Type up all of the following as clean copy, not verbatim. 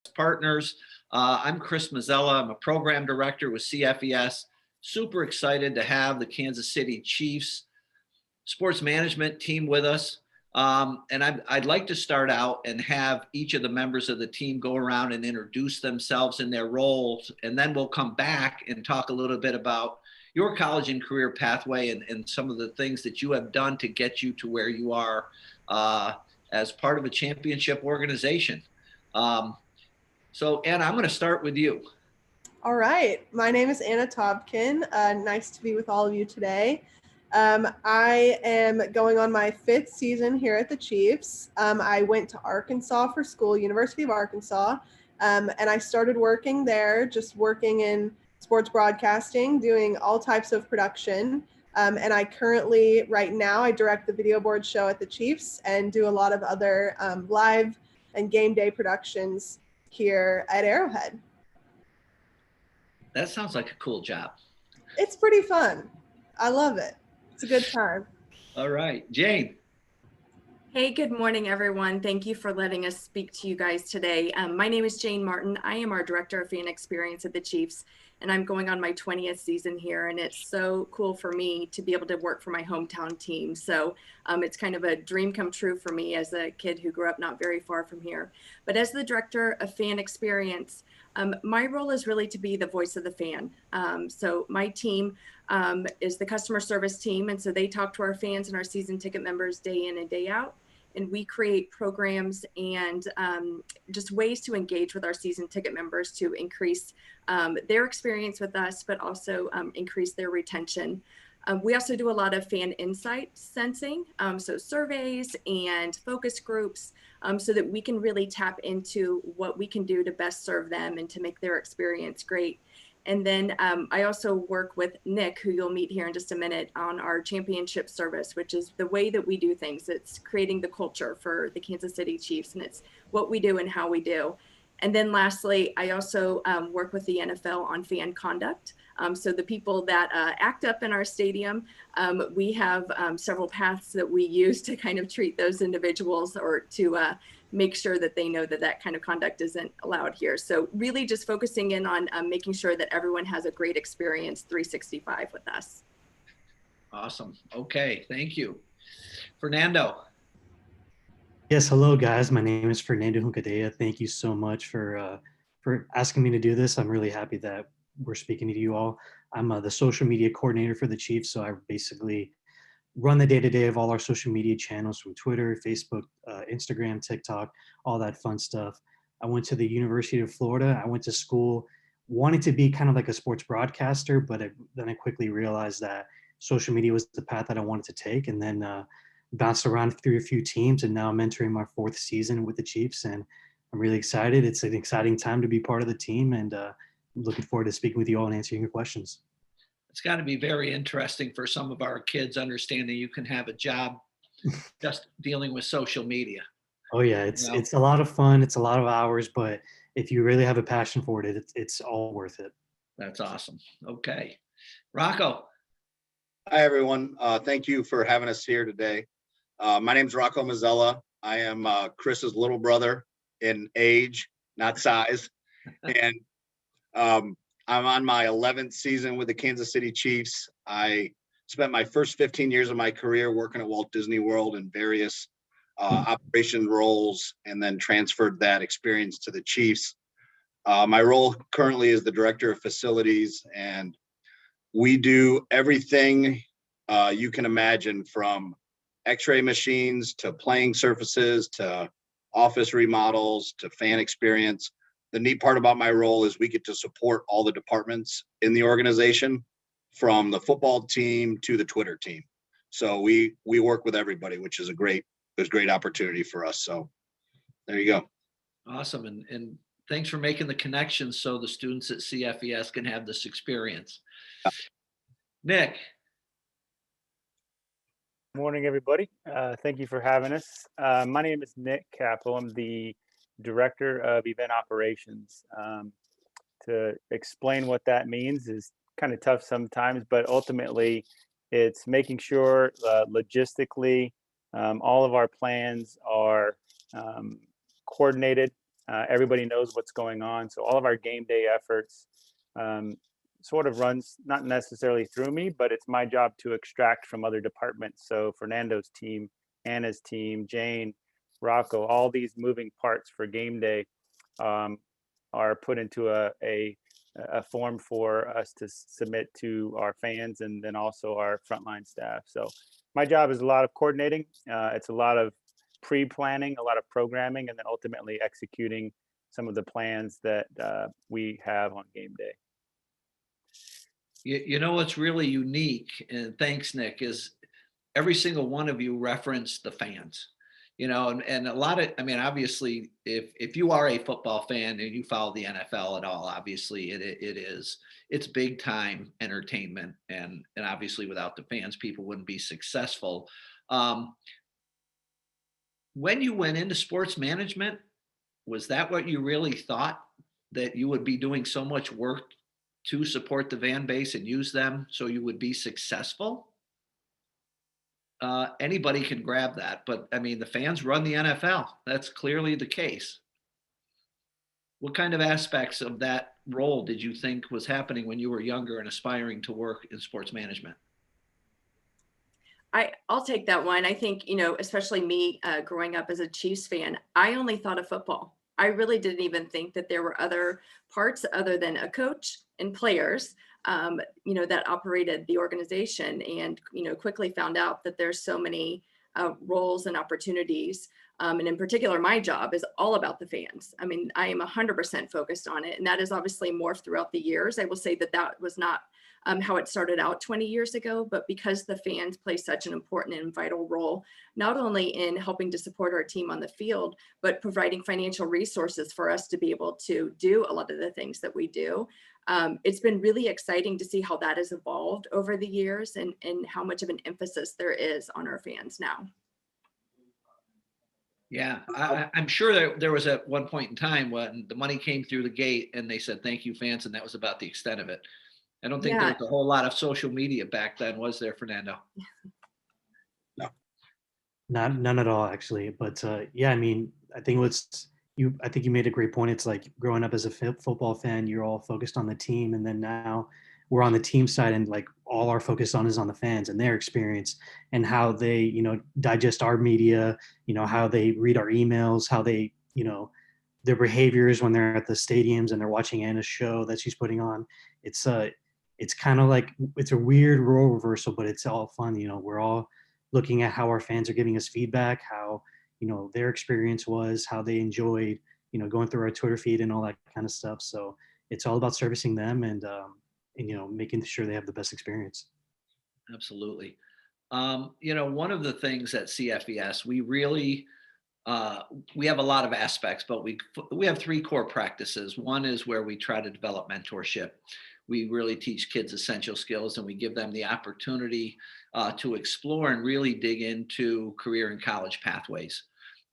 Partners. I'm Chris Mazzella. I'm a program director with CFES. Super excited to have the Kansas City Chiefs sports management team with us. And I'd like to start out and have each of the members of the team go around and introduce themselves and their roles. And then we'll come back and talk a little bit about your college and career pathway and some of the things that you have done to get you to where you are as part of a championship organization. So, Anna, I'm going to start with you. All right. My name is Anna Tobkin. Nice to be with all of you today. I am going on my 5th season here at the Chiefs. I went to Arkansas for school, University of Arkansas, and I started working there, just working in sports broadcasting, doing all types of production. And I currently, right now, I direct the video board show at the Chiefs and do a lot of other live and game day productions here at Arrowhead. That sounds like a cool job. It's pretty fun. I love it. It's a good time. All right. Jayne. Hey, good morning, everyone. Thank you for letting us speak to you guys today. My name is Jayne Martin. I am our Director of Fan Experience at the Chiefs, and I'm going on my 20th season here, and it's so cool for me to be able to work for my hometown team. So it's kind of a dream come true for me as a kid who grew up not very far from here. But as the Director of Fan Experience, my role is really to be the voice of the fan. So my team is the customer service team. And so they talk to our fans and our season ticket members day in and day out. And we create programs and just ways to engage with our season ticket members to increase their experience with us, but also increase their retention. We also do a lot of fan insight sensing, so surveys and focus groups, so that we can really tap into what we can do to best serve them and to make their experience great. And then I also work with Nick, who you'll meet here in just a minute, on our championship service, which is the way that we do things. It's creating the culture for the Kansas City Chiefs, and it's what we do and how we do. And then lastly, I also work with the NFL on fan conduct. So the people that act up in our stadium, we have several paths that we use to kind of treat those individuals or to make sure that they know that that kind of conduct isn't allowed here. So really just focusing in on making sure that everyone has a great experience 365 with us. Awesome. Okay. Thank you. Fernando. Yes, hello guys. My name is Fernando Juncadella. Thank you so much for asking me to do this. I'm really happy that we're speaking to you all. I'm the social media coordinator for the Chiefs, so I basically run the day-to-day of all our social media channels from Twitter, Facebook, Instagram, TikTok, all that fun stuff. I went to the University of Florida. I went to school wanting to be kind of like a sports broadcaster, but then I quickly realized that social media was the path that I wanted to take, and then bounced around through a few teams, and now I'm entering my 4th season with the Chiefs, and I'm really excited. It's an exciting time to be part of the team, and I'm looking forward to speaking with you all and answering your questions. It's got to be very interesting for some of our kids understanding you can have a job just dealing with social media. Oh yeah, it's a lot of fun. It's a lot of hours, but if you really have a passion for it, it's all worth it. That's awesome. Okay. Rocco. Hi, everyone. Thank you for having us here today. My name is Rocco Mazzella. I am Chris's little brother in age, not size. And I'm on my 11th season with the Kansas City Chiefs. I spent my first 15 years of my career working at Walt Disney World in various operation roles, and then transferred that experience to the Chiefs. My role currently is the director of facilities, and we do everything you can imagine, from x-ray machines to playing surfaces to office remodels to fan experience. The neat part about my role is we get to support all the departments in the organization, from the football team to the Twitter team. So we work with everybody, which is a great opportunity for us. So there you go. Awesome. And thanks for making the connections so the students at CFES can have this experience. Nick. Morning, everybody. Thank you for having us. My name is Nick Capo. I'm the Director of Event Operations. To explain what that means is kind of tough sometimes, but ultimately it's making sure logistically all of our plans are coordinated Everybody knows what's going on. So all of our game day efforts sort of runs not necessarily through me, but it's my job to extract from other departments. So Fernando's team, Anna's team, Jayne, Rocco, all these moving parts for game day are put into a form for us to submit to our fans and then also our frontline staff. So my job is a lot of coordinating. It's a lot of pre-planning, a lot of programming, and then ultimately executing some of the plans that we have on game day. You know what's really unique, and thanks, Nick, is every single one of you referenced the fans. You know, and a lot of, I mean, obviously, if you are a football fan and you follow the NFL at all, obviously it's big time entertainment, and obviously without the fans, people wouldn't be successful. When you went into sports management, was that what you really thought, that you would be doing so much work to support the fan base and use them so you would be successful? Anybody can grab that, but I mean, the fans run the NFL. That's clearly the case. What kind of aspects of that role did you think was happening when you were younger and aspiring to work in sports management? I'll take that one. I think, you know, especially me growing up as a Chiefs fan, I only thought of football. I really didn't even think that there were other parts other than a coach and players, you know, that operated the organization, and, you know, quickly found out that there's so many roles and opportunities. And in particular, my job is all about the fans. I mean, I am 100% focused on it. And that has obviously morphed throughout the years. I will say that that was not how it started out 20 years ago, but because the fans play such an important and vital role, not only in helping to support our team on the field, but providing financial resources for us to be able to do a lot of the things that we do. It's been really exciting to see how that has evolved over the years, and how much of an emphasis there is on our fans now. Yeah, I'm sure that there was at one point in time when the money came through the gate and they said, "Thank you, fans," and that was about the extent of it. I don't think there Yeah. was a whole lot of social media back then, was there, Fernando? None at all, actually. But yeah, I mean, I think I think you made a great point. It's like growing up as a football fan, you're all focused on the team, and then now we're on the team side, and like all our focus on is on the fans and their experience and how they, you know, digest our media, you know, how they read our emails, how they, you know, their behaviors when they're at the stadiums and they're watching Anna's show that she's putting on. It's kind of like, it's a weird role reversal, but it's all fun. You know, we're all looking at how our fans are giving us feedback, how, you know, their experience was, how they enjoyed, you know, going through our Twitter feed and all that kind of stuff. So it's all about servicing them and you know, making sure they have the best experience. Absolutely. You know, one of the things at CFES, we really we have a lot of aspects, but we have three core practices. One is where we try to develop mentorship. We really teach kids essential skills, and we give them the opportunity to explore and really dig into career and college pathways.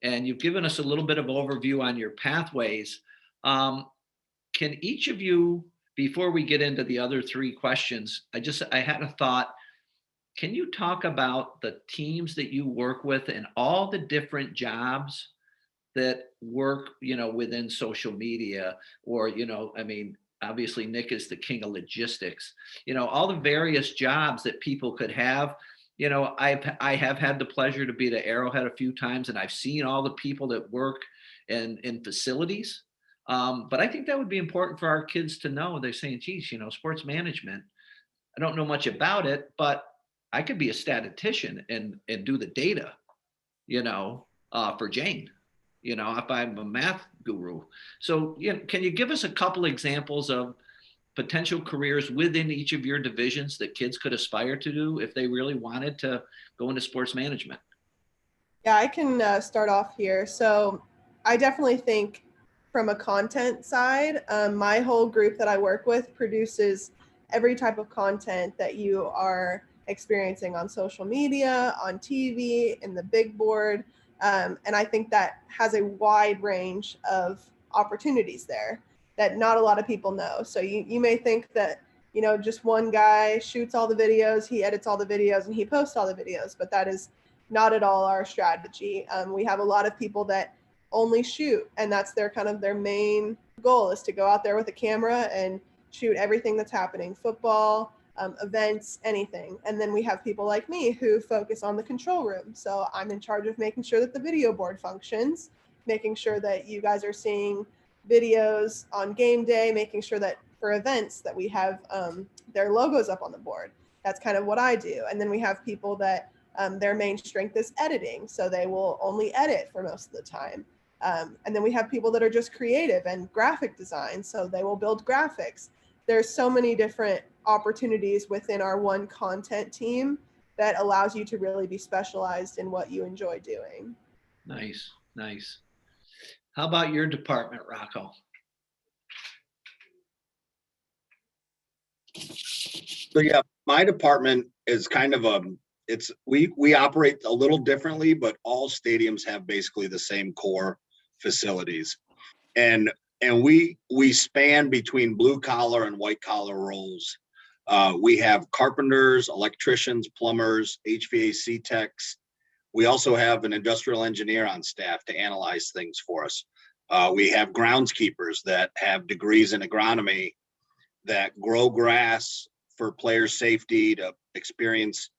And you've given us a little bit of overview on your pathways. Can each of you, before we get into the other three questions, I had a thought. Can you talk about the teams that you work with and all the different jobs that work, you know, within social media, or, you know, I mean, obviously Nick is the king of logistics, you know, all the various jobs that people could have. You know, I have had the pleasure to be at Arrowhead a few times, and I've seen all the people that work in facilities. But I think that would be important for our kids to know. They're saying, geez, you know, sports management, I don't know much about it, but I could be a statistician and do the data, you know, for Jayne, you know, if I'm a math guru. So, you know, can you give us a couple examples of potential careers within each of your divisions that kids could aspire to do if they really wanted to go into sports management? Yeah, I can start off here. So I definitely think from a content side, my whole group that I work with produces every type of content that you are experiencing on social media, on TV, in the big board. And I think that has a wide range of opportunities there that not a lot of people know. So you may think that, you know, just one guy shoots all the videos, he edits all the videos, and he posts all the videos, but that is not at all our strategy. We have a lot of people that only shoot, and that's their kind of their main goal, is to go out there with a camera and shoot everything that's happening, football, events, anything. And then we have people like me who focus on the control room. So I'm in charge of making sure that the video board functions, making sure that you guys are seeing videos on game day, making sure that for events that we have their logos up on the board. That's kind of what I do. And then we have people that their main strength is editing, so they will only edit for most of the time. And then we have people that are just creative and graphic design, so they will build graphics. There's so many different opportunities within our one content team that allows you to really be specialized in what you enjoy doing. Nice, nice. How about your department, Rocco? So yeah, my department is kind of we operate a little differently, but all stadiums have basically the same core facilities. And we span between blue collar and white collar roles. We have carpenters, electricians, plumbers, HVAC techs. We also have an industrial engineer on staff to analyze things for us. We have groundskeepers that have degrees in agronomy that grow grass for player safety, to experience,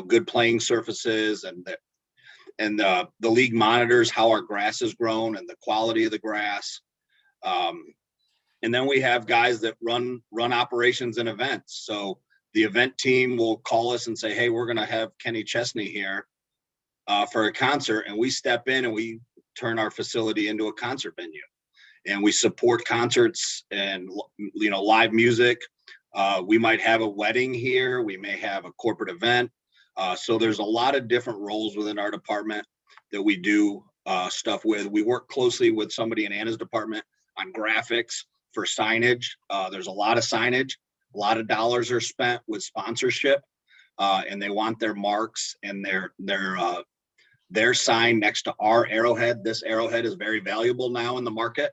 good playing surfaces, and the league monitors how our grass is grown and the quality of the grass. And then we have guys that run operations and events. So the event team will call us and say, hey, we're going to have Kenny Chesney here for a concert. And we step in and we turn our facility into a concert venue. And we support concerts and, live music. We might have a wedding here. We may have a corporate event. So there's a lot of different roles within our department that we do stuff with. We work closely with somebody in Anna's department on graphics for signage. There's a lot of signage. A lot of dollars are spent with sponsorship, and they want their marks and their sign next to our arrowhead. This arrowhead is very valuable now in the market.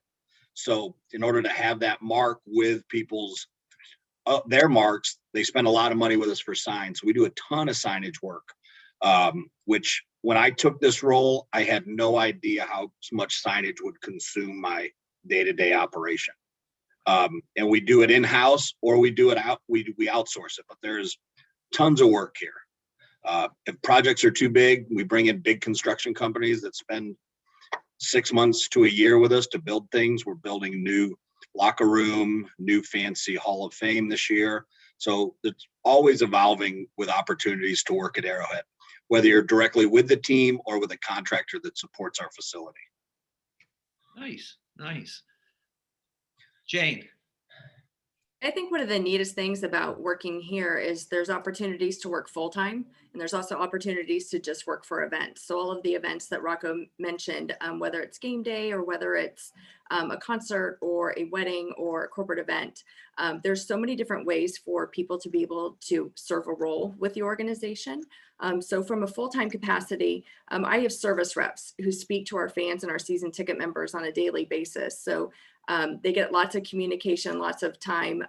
So in order to have that mark with people's their marks, they spend a lot of money with us for signs. So we do a ton of signage work, which when I took this role, I had no idea how much signage would consume my day-to-day operation. And we do it in-house or we do it out. We outsource it, but there's tons of work here. If projects are too big, we bring in big construction companies that spend 6 months to a year with us to build things. We're building new locker room, new fancy Hall of Fame this year. So it's always evolving with opportunities to work at Arrowhead, whether you're directly with the team or with a contractor that supports our facility. Nice, nice. Jayne. I think one of the neatest things about working here is there's opportunities to work full-time, and there's also opportunities to just work for events. So all of the events that Rocco mentioned, whether it's game day or whether it's a concert or a wedding or a corporate event, there's so many different ways for people to be able to serve a role with the organization. So from a full-time capacity, I have service reps who speak to our fans and our season ticket members on a daily basis. So they get lots of communication, lots of time,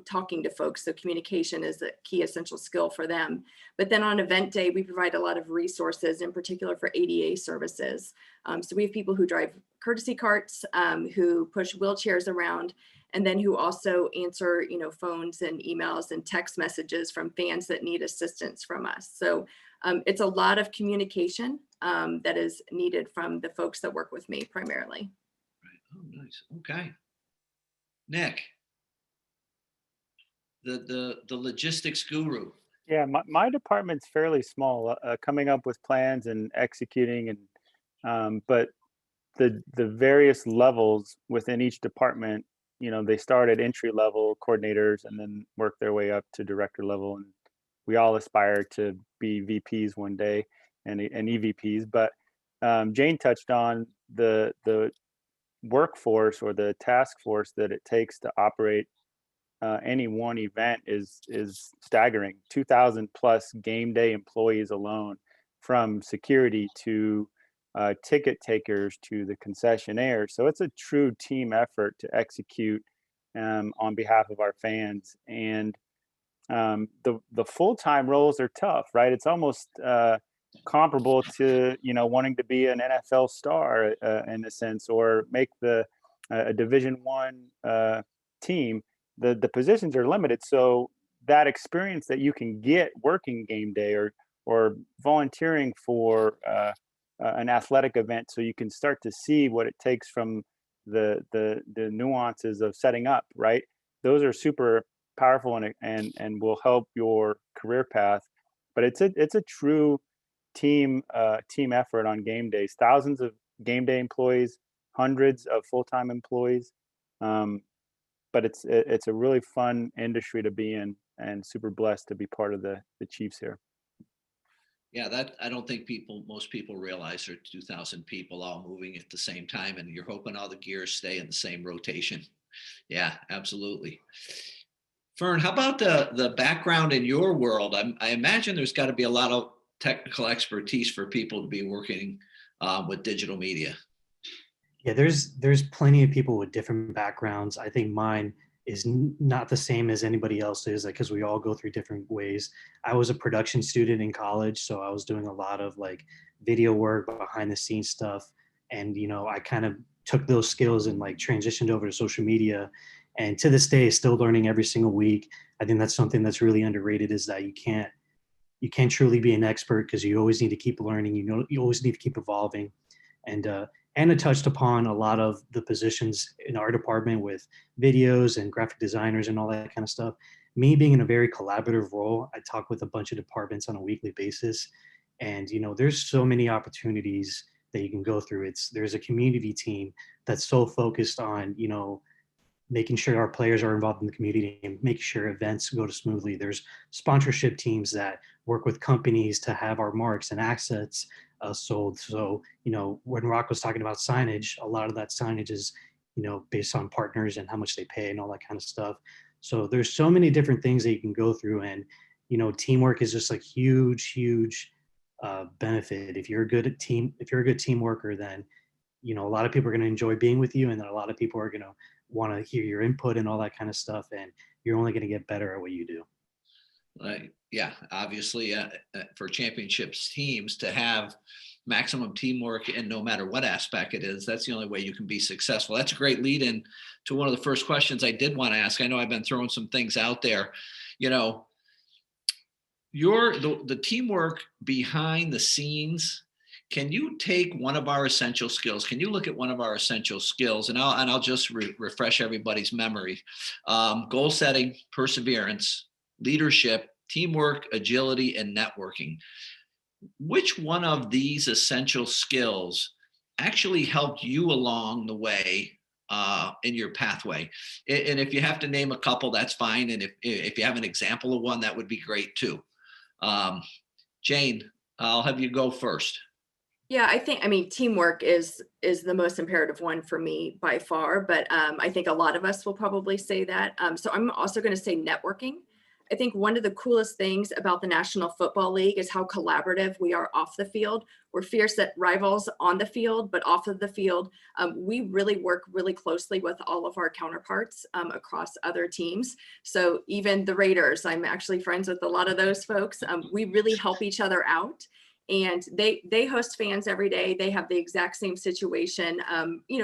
talking to folks. So communication is a key essential skill for them. But then on event day, we provide a lot of resources, in particular for ADA services. So we have people who drive courtesy carts, who push wheelchairs around, and then who also answer, phones and emails and text messages from fans that need assistance from us. So it's a lot of communication that is needed from the folks that work with me primarily. Oh, nice. Okay. Nick, the logistics guru. Yeah, my department's fairly small, coming up with plans and executing, and but the various levels within each department, they start at entry level coordinators and then work their way up to director level, and we all aspire to be VPs one day and EVPs. But Jayne touched on the workforce or the task force that it takes to operate any one event is staggering. 2,000 plus game day employees alone, from security to ticket takers to the concessionaires. So it's a true team effort to execute on behalf of our fans. And the full-time roles are tough, right? It's almost comparable to, wanting to be an NFL star in a sense, or make a Division I team. The positions are limited, so that experience that you can get working game day or volunteering for an athletic event, so you can start to see what it takes from the nuances of setting up, right? Those are super powerful and will help your career path. But it's a true team effort on game days. Thousands of game day employees, hundreds of full-time employees. But it's a really fun industry to be in, and super blessed to be part of the Chiefs here. Yeah, that I don't think most people realize there are 2,000 people all moving at the same time, and you're hoping all the gears stay in the same rotation. Yeah, absolutely. Fern, how about the background in your world? I imagine there's got to be a lot of technical expertise for people to be working with digital media. Yeah, there's plenty of people with different backgrounds. I think mine is not the same as anybody else's, because we all go through different ways. I was a production student in college, so I was doing a lot of like video work, behind the scenes stuff, and I kind of took those skills and like transitioned over to social media, and to this day, still learning every single week. I think that's something that's really underrated, is that you can't truly be an expert, because you always need to keep learning. You always need to keep evolving, and Anna touched upon a lot of the positions in our department with videos and graphic designers and all that kind of stuff. Me being in a very collaborative role, I talk with a bunch of departments on a weekly basis. And, there's so many opportunities that you can go through. There's a community team that's so focused on, making sure our players are involved in the community and making sure events go smoothly. There's sponsorship teams that work with companies to have our marks and assets sold. So, when Rock was talking about signage, a lot of that signage is, based on partners and how much they pay and all that kind of stuff. So there's so many different things that you can go through, and, teamwork is just like huge benefit. If you're a good team worker, then, a lot of people are going to enjoy being with you, and then a lot of people are going to want to hear your input and all that kind of stuff, and you're only going to get better at what you do. Yeah, obviously, for championships teams to have maximum teamwork, and no matter what aspect it is, that's the only way you can be successful. That's a great lead in to one of the first questions I did want to ask. I know I've been throwing some things out there. The teamwork behind the scenes. Can you take one of our essential skills? Can you look at one of our essential skills? And I'll just refresh everybody's memory. Goal setting, perseverance, leadership, teamwork, agility, and networking. Which one of these essential skills actually helped you along the way in your pathway? And if you have to name a couple, that's fine. And if you have an example of one, that would be great too. Jayne, I'll have you go first. Yeah, I mean, teamwork is the most imperative one for me by far, but I think a lot of us will probably say that. So I'm also going to say networking. I think one of the coolest things about the National Football League is how collaborative we are off the field. We're fierce rivals on the field, but off of the field, we really work really closely with all of our counterparts across other teams. So even the Raiders, I'm actually friends with a lot of those folks. We really help each other out. And they host fans every day. They have the exact same situation,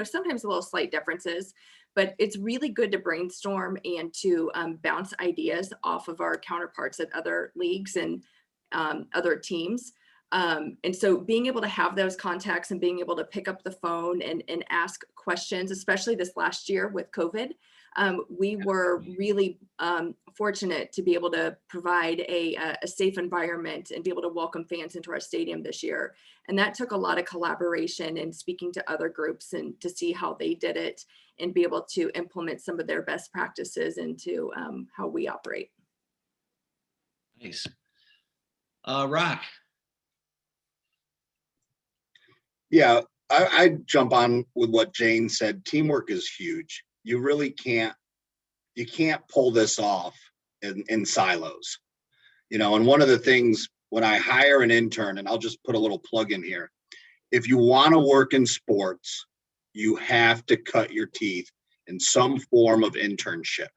sometimes a little slight differences, but it's really good to brainstorm and to bounce ideas off of our counterparts at other leagues and other teams. And so being able to have those contacts and being able to pick up the phone and ask questions, especially this last year with COVID, we were really fortunate to be able to provide a safe environment and be able to welcome fans into our stadium this year. And that took a lot of collaboration and speaking to other groups and to see how they did it and be able to implement some of their best practices into how we operate. Nice. Rock. Yeah, I jump on with what Jayne said. Teamwork is huge. You really can't pull this off in silos. And one of the things when I hire an intern, and I'll just put a little plug in here, if you want to work in sports, you have to cut your teeth in some form of internship,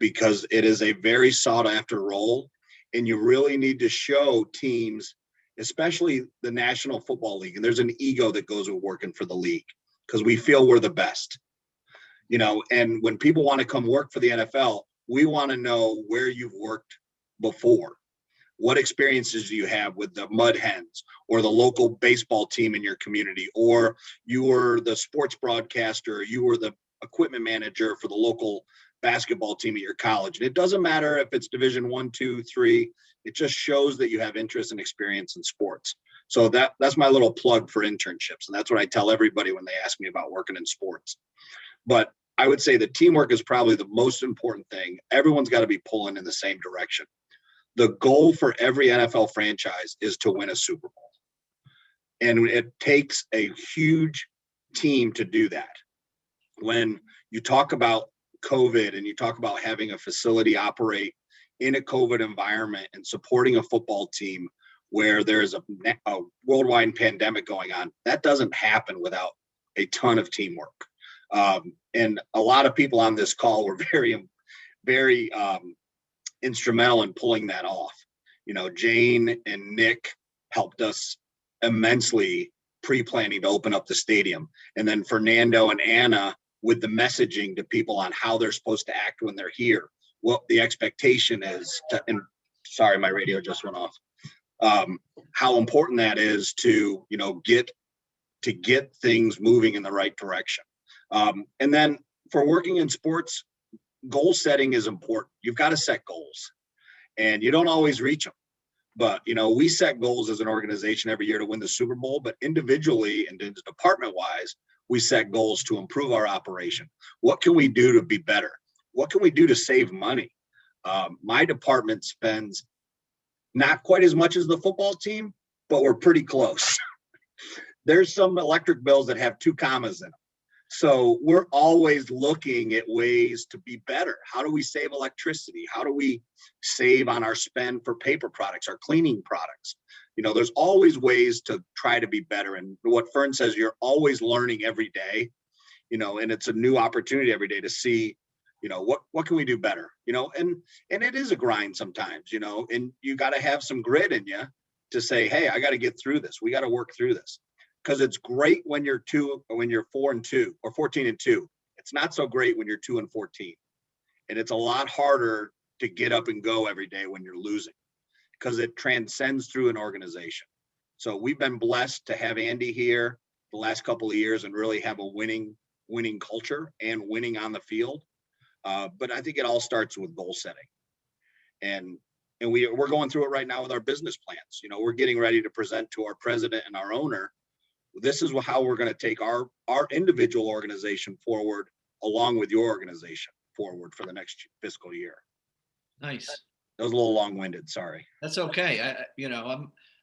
because it is a very sought after role, and you really need to show teams especially the National Football League. And there's an ego that goes with working for the league because we feel we're the best, and when people want to come work for the NFL, we want to know where you've worked before. What experiences do you have with the Mud Hens or the local baseball team in your community, or you were the sports broadcaster, you were the equipment manager for the local basketball team at your college. And it doesn't matter if it's Division 1, 2, 3. It just shows that you have interest and experience in sports. So that's my little plug for internships. And that's what I tell everybody when they ask me about working in sports. But I would say the teamwork is probably the most important thing. Everyone's got to be pulling in the same direction. The goal for every NFL franchise is to win a Super Bowl. And it takes a huge team to do that. When you talk about COVID and you talk about having a facility operate in a COVID environment and supporting a football team where there's a worldwide pandemic going on, that doesn't happen without a ton of teamwork. And a lot of people on this call were very, very instrumental in pulling that off. Jayne and Nick helped us immensely pre-planning to open up the stadium. And then Fernando and Anna with the messaging to people on how they're supposed to act when they're here. What the expectation is and sorry, my radio just went off. How important that is to, get things moving in the right direction. And then for working in sports, goal setting is important. You've got to set goals, and you don't always reach them. But, we set goals as an organization every year to win the Super Bowl, but individually and department wise, we set goals to improve our operation. What can we do to be better? What can we do to save money? My department spends not quite as much as the football team, but we're pretty close. There's some electric bills that have 2 commas in them. So we're always looking at ways to be better. How do we save electricity? How do we save on our spend for paper products, our cleaning products? There's always ways to try to be better. And what Fern says, you're always learning every day, and it's a new opportunity every day to see, what can we do better? And it is a grind sometimes, and you got to have some grit in you to say, hey, I got to get through this. We got to work through this. Because it's great when you're 4-2 or 14-2. It's not so great when you're 2-14. And it's a lot harder to get up and go every day when you're losing, because it transcends through an organization. So we've been blessed to have Andy here the last couple of years and really have a winning culture and winning on the field. But I think it all starts with goal setting. And we're going through it right now with our business plans. We're getting ready to present to our president and our owner. This is how we're going to take our individual organization forward, along with your organization forward for the next fiscal year. Nice. That was a little long-winded. Sorry. That's okay.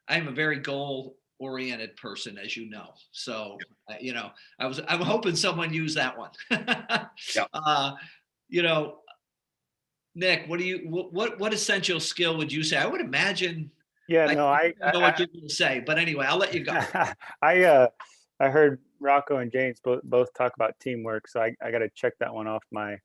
I'm a very goal-oriented person, as you know. So, I'm hoping someone used that one. Yeah. Nick, what essential skill would you say? I would imagine. Yeah, I no, I know what you're going to say, but anyway, I'll let you go. I heard Rocco and Jayne both talk about teamwork, so I got to check that one off my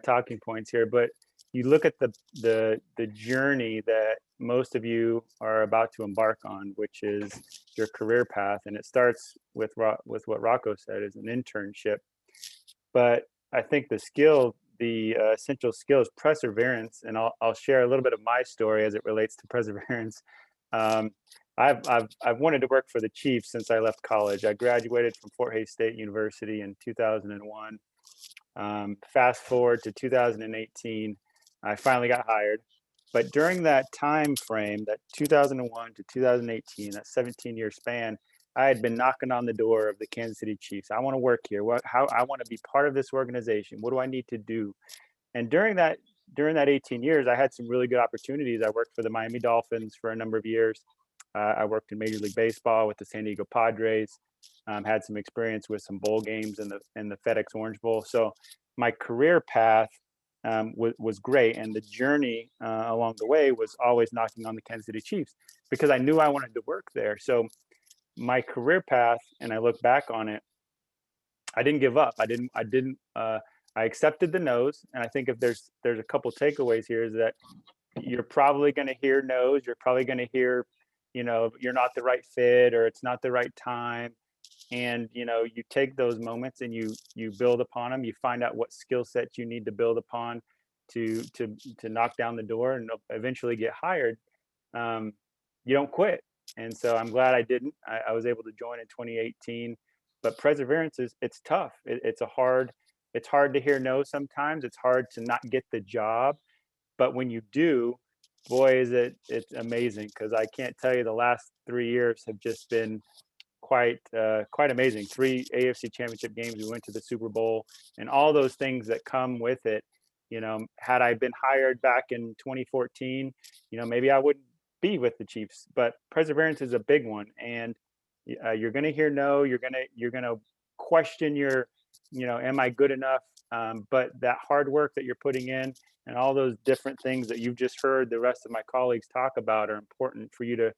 talking points here. But you look at the journey that most of you are about to embark on, which is your career path, and it starts with what Rocco said is an internship. But I think the essential skill is perseverance, and I'll share a little bit of my story as it relates to perseverance. I've wanted to work for the Chiefs since I left college. I graduated from Fort Hays State University in 2001. Fast forward to 2018, I finally got hired. But during that time frame, that 2001 to 2018, that 17-year span, I had been knocking on the door of the Kansas City Chiefs. I want to work here. I want to be part of this organization. What do I need to do? And during that 18 years, I had some really good opportunities. I worked for the Miami Dolphins for a number of years. I worked in Major League Baseball with the San Diego Padres. Had some experience with some bowl games in the FedEx Orange Bowl. So my career path was great, and the journey along the way was always knocking on the Kansas City Chiefs because I knew I wanted to work there. So my career path, and I look back on it, I didn't give up. I accepted the no's, and I think if there's a couple takeaways here is that you're probably going to hear no's. You're probably going to hear, you're not the right fit or it's not the right time. And, you take those moments and you build upon them. You find out what skill sets you need to build upon to knock down the door and eventually get hired. You don't quit. And so I'm glad I didn't. I was able to join in 2018, but perseverance it's tough. It's hard to hear no sometimes. It's hard to not get the job, but when you do, boy, it's amazing, because I can't tell you, the last 3 years have just been quite amazing. 3 AFC Championship games. We went to the Super Bowl, and all those things that come with it. Had I been hired back in 2014, maybe I wouldn't be with the Chiefs. But perseverance is a big one, and you're going to hear no. You're gonna question am I good enough? But that hard work that you're putting in, and all those different things that you've just heard the rest of my colleagues talk about, are important for you to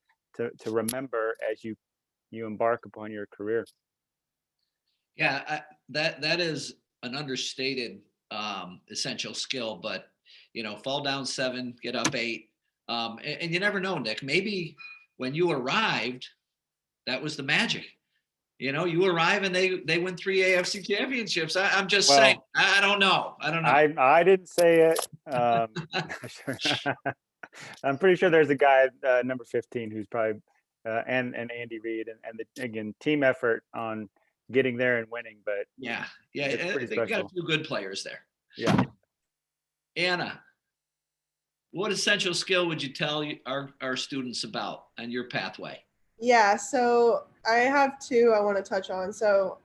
remember as you embark upon your career. Yeah, that is an understated essential skill. But fall down 7, get up 8, and you never know, Nick. Maybe when you arrived, that was the magic. You arrive and they win 3 AFC championships. I'm just saying. I don't know. I didn't say it. I'm pretty sure there's a guy number 15 who's probably and Andy Reid and again, team effort on getting there and winning. But yeah, it's pretty they special. got a few good players there. Yeah. Anna, what essential skill would you tell our students about on your pathway? Yeah, so I have 2 I want to touch on. So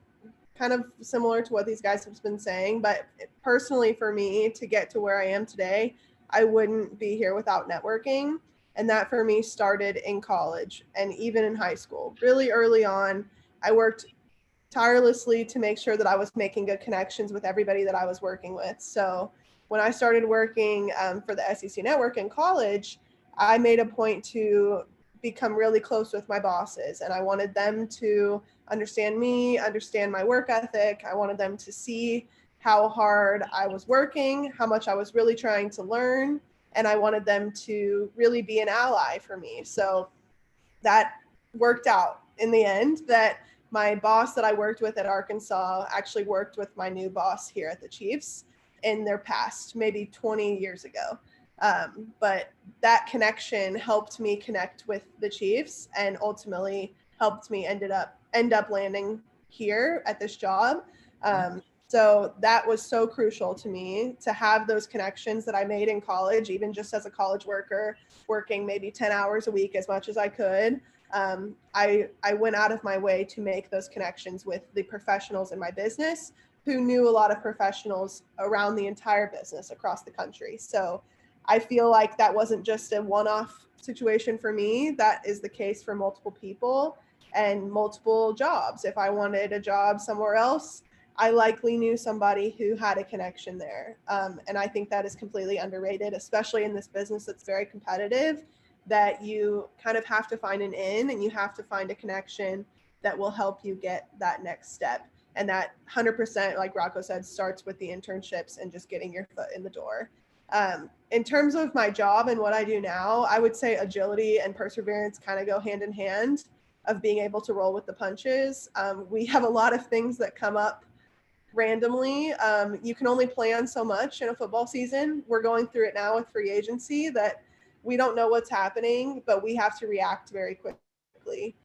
kind of similar to what these guys have been saying, but personally for me, to get to where I am today, I wouldn't be here without networking. And that for me started in college and even in high school. Really early on, I worked tirelessly to make sure that I was making good connections with everybody that I was working with. So when I started working for the SEC Network in college, I made a point to become really close with my bosses, and I wanted them to understand me, understand my work ethic. I wanted them to see how hard I was working, how much I was really trying to learn, and I wanted them to really be an ally for me. So that worked out in the end, that my boss that I worked with at Arkansas actually worked with my new boss here at the Chiefs in their past, maybe 20 years ago. But that connection helped me connect with the Chiefs, and ultimately helped me end up landing here at this job. So that was so crucial to me, to have those connections that I made in college, even just as a college worker, working maybe 10 hours a week as much as I could. I went out of my way to make those connections with the professionals in my business, who knew a lot of professionals around the entire business across the country. So I feel like that wasn't just a one-off situation for me. That is the case for multiple people and multiple jobs. If I wanted a job somewhere else, I likely knew somebody who had a connection there. And I think that is completely underrated, especially in this business that's very competitive, that you kind of have to find an in, and you have to find a connection that will help you get that next step. And that 100%, like Rocco said, starts with the internships and just getting your foot in the door. In terms of my job and what I do now, I would say agility and perseverance kind of go hand in hand, of being able to roll with the punches. We have a lot of things that come up randomly. You can only plan so much in a football season. We're going through it now with free agency, that we don't know what's happening, but we have to react very quickly.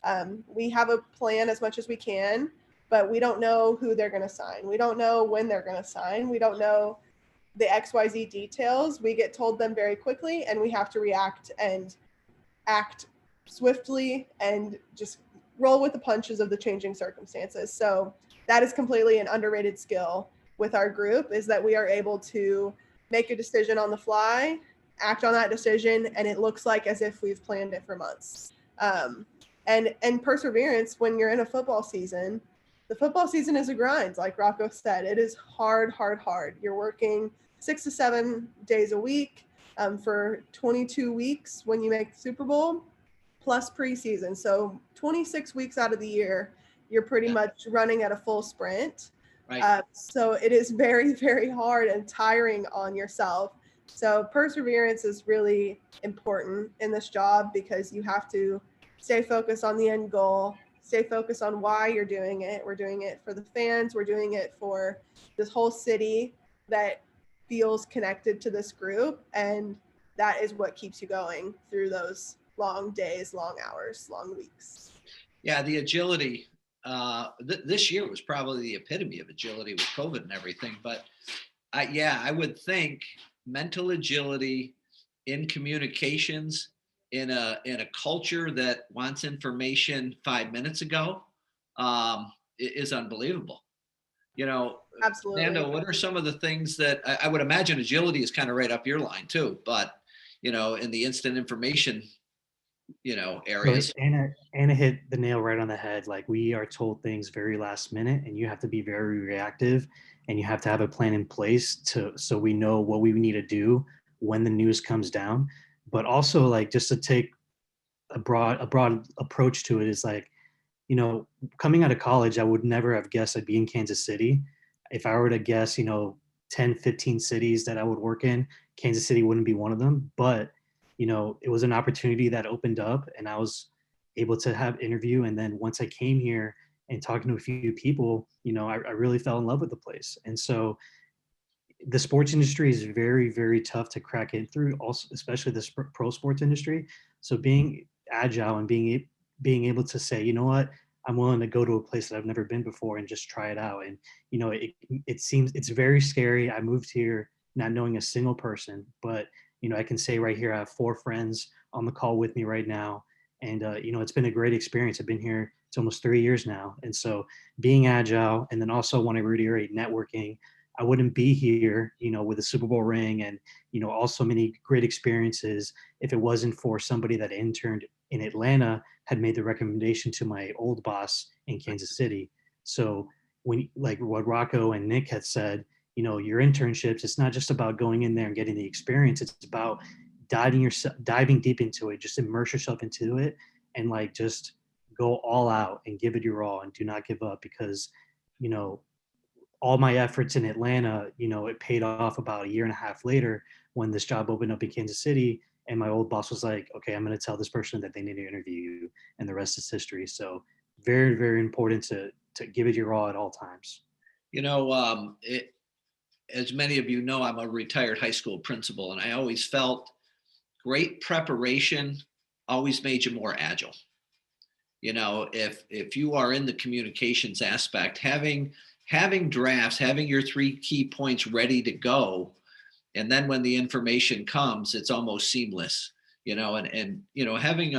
We have a plan as much as we can, but we don't know who they're going to sign. We don't know when they're going to sign. We don't know the XYZ details. We get told them very quickly, and we have to react and act swiftly and just roll with the punches of the changing circumstances. So that is completely an underrated skill with our group, is that we are able to make a decision on the fly, act on that decision, and it looks like as if we've planned it for months. And perseverance, when you're in a football season, the football season is a grind. Like Rocco said, it is hard. You're working 6 to 7 days a week for 22 weeks when you make the Super Bowl, plus preseason. So 26 weeks out of the year, you're pretty much running at a full sprint. Right. So it is very, very hard and tiring on yourself. So perseverance is really important in this job, because you have to stay focused on the end goal, stay focused on why you're doing it. We're doing it for the fans. We're doing it for this whole city that feels connected to this group. And that is what keeps you going through those long days, long hours, long weeks. Yeah, the agility. This year was probably the epitome of agility with COVID and everything. But I would think mental agility in communications in a culture that wants information 5 minutes ago is unbelievable. You know, Absolutely. Fernando, what are some of the things that I would imagine agility is kind of right up your line too, but in the instant information, areas. But Anna hit the nail right on the head. Like, we are told things very last minute, and you have to be very reactive, and you have to have a plan in place so we know what we need to do when the news comes down. But also, like, just to take a broad approach to it is like, coming out of college, I would never have guessed I'd be in Kansas City. If I were to guess, 10, 15 cities that I would work in, Kansas City wouldn't be one of them. But it was an opportunity that opened up, and I was able to have interview. And then once I came here and talking to a few people, I really fell in love with the place. And so the sports industry is very, very tough to crack in through, also, especially the pro sports industry. So being agile and being able to say, you know what, I'm willing to go to a place that I've never been before and just try it out. And, it seems it's very scary. I moved here not knowing a single person, but I can say right here, I have 4 friends on the call with me right now. And, it's been a great experience. I've been here, it's almost 3 years now. And so being agile, and then also want to reiterate networking, I wouldn't be here, with a Super Bowl ring and, also many great experiences if it wasn't for somebody that interned in Atlanta had made the recommendation to my old boss in Kansas City. So when, like what Rocco and Nick had said, your internships, it's not just about going in there and getting the experience. It's about diving deep into it, just immerse yourself into it, and like, just go all out and give it your all and do not give up, because, all my efforts in Atlanta, it paid off about a year and a half later when this job opened up in Kansas City. And my old boss was like, okay, I'm going to tell this person that they need to interview you, and the rest is history. So very, very important to give it your all at all times. As many of you know, I'm a retired high school principal, and I always felt great preparation always made you more agile. If you are in the communications aspect, having drafts, having your 3 key points ready to go, and then when the information comes, it's almost seamless. And having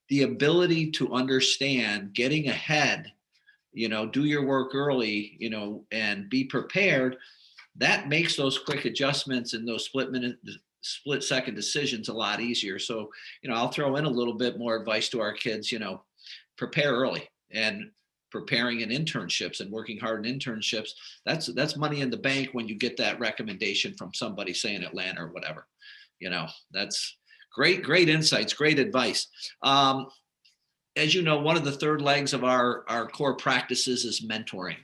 the ability to understand, getting ahead, do your work early, and be prepared. That makes those quick adjustments and those split second decisions a lot easier. So, I'll throw in a little bit more advice to our kids, prepare early, and preparing in internships and working hard in internships. That's money in the bank when you get that recommendation from somebody, say in Atlanta or whatever. That's great insights, great advice. As you know, one of the third legs of our core practices is mentoring.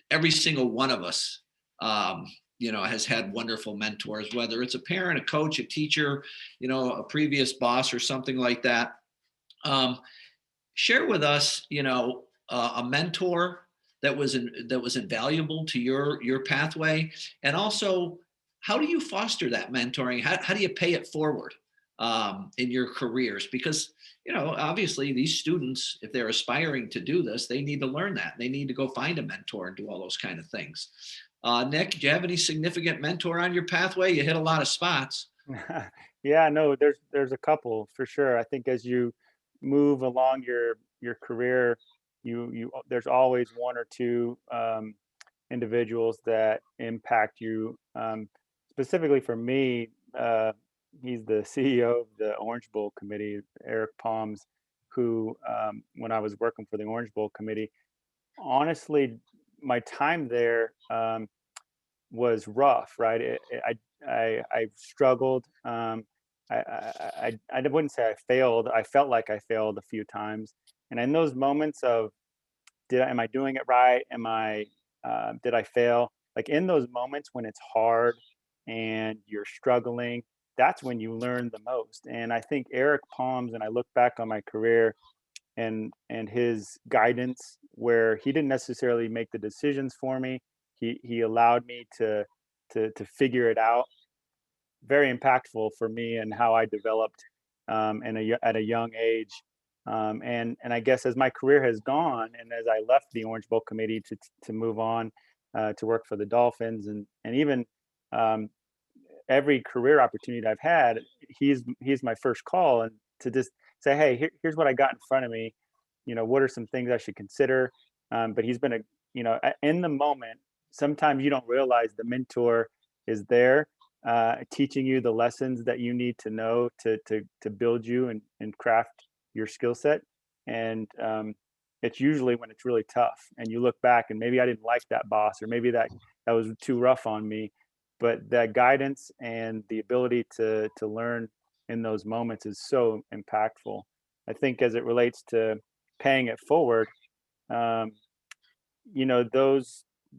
Every single one of us, has had wonderful mentors, whether it's a parent, a coach, a teacher, a previous boss or something like that. Share with us, a mentor that was invaluable to your pathway, and also how do you foster that mentoring? How do you pay it forward in your careers? Because obviously these students, if they're aspiring to do this, they need to learn that. They need to go find a mentor and do all those kind of things. Nick, do you have any significant mentor on your pathway? You hit a lot of spots. Yeah, no, there's a couple for sure. I think as you move along your career, you there's always 1 or 2 individuals that impact you. Specifically for me, he's the CEO of the Orange Bowl Committee, Eric Palms, who, when I was working for the Orange Bowl Committee, honestly, my time there was rough, right? I struggled. I wouldn't say I failed. I felt like I failed a few times. And in those moments of, am I doing it right? Did I fail? Like, in those moments when it's hard and you're struggling, that's when you learn the most. And I think Eric Palms, and I look back on my career and his guidance, where he didn't necessarily make the decisions for me. He allowed me to figure it out. Very impactful for me and how I developed at a young age. And I guess as my career has gone, and as I left the Orange Bowl committee to move on to work for the Dolphins, and even every career opportunity I've had, he's my first call, and to just say, hey, here's what I got in front of me. What are some things I should consider? But he's been in the moment. Sometimes you don't realize the mentor is there, teaching you the lessons that you need to know to build you and craft your skill set. And it's usually when it's really tough, and you look back and maybe I didn't like that boss, or maybe that was too rough on me. But that guidance and the ability to learn in those moments is so impactful. I think as it relates to paying it forward,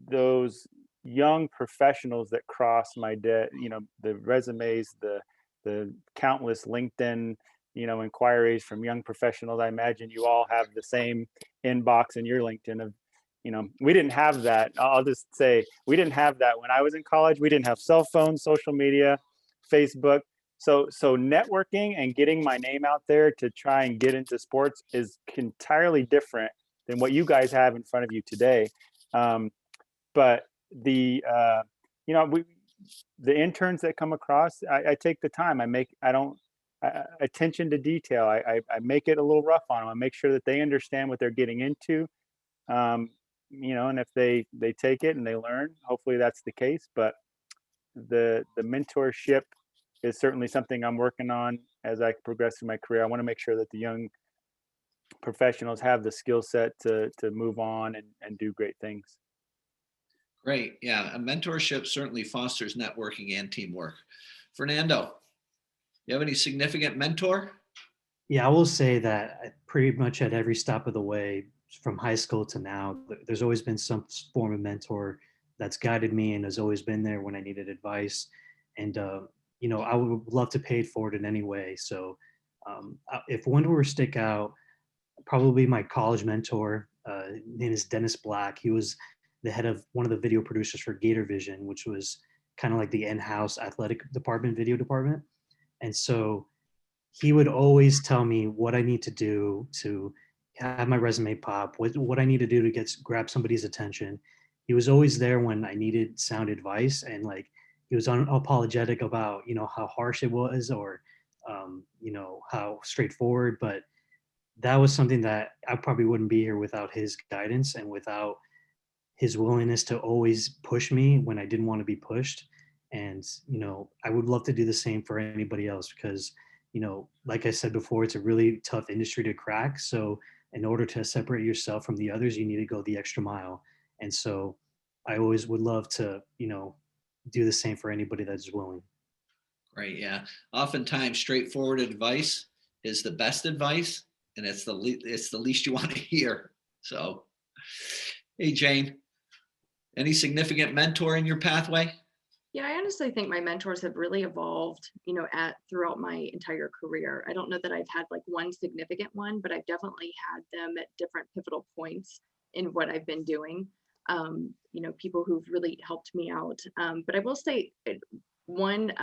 those young professionals that cross my the resumes, the countless LinkedIn, inquiries from young professionals. I imagine you all have the same inbox in your LinkedIn of, we didn't have that. I'll just say we didn't have that when I was in college. We didn't have cell phones, social media, Facebook. So networking and getting my name out there to try and get into sports is entirely different than what you guys have in front of you today. But the interns that come across, I take the time. Attention to detail. I make it a little rough on them. I make sure that they understand what they're getting into. And if they take it and they learn, hopefully that's the case. But the mentorship is certainly something I'm working on as I progress through my career. I want to make sure that the young professionals have the skill set to move on and do great things. Great. Yeah. A mentorship certainly fosters networking and teamwork. Fernando, you have any significant mentor? Yeah, I will say that pretty much at every stop of the way, from high school to now, there's always been some form of mentor that's guided me and has always been there when I needed advice. And, I would love to pay it forward in any way. So if one were to stick out, probably my college mentor, his name is Dennis Black. He was the head of one of the video producers for Gator Vision, which was kind of like the in-house athletic department, video department. And so he would always tell me what I need to do to have my resume pop, what I need to do to grab somebody's attention. He was always there when I needed sound advice, and like he was unapologetic about how harsh it was, or how straightforward. But that was something that I probably wouldn't be here without his guidance and without his willingness to always push me when I didn't want to be pushed. And I would love to do the same for anybody else, because like I said before, it's a really tough industry to crack. So in order to separate yourself from the others, you need to go the extra mile. And so I always would love to, do the same for anybody that's willing. Great. Yeah. Oftentimes straightforward advice is the best advice, and it's the least you want to hear. So, hey, Jayne, any significant mentor in your pathway? Yeah, I honestly think my mentors have really evolved, throughout my entire career. I don't know that I've had like one significant one, but I've definitely had them at different pivotal points in what I've been doing. People who've really helped me out. But I will say one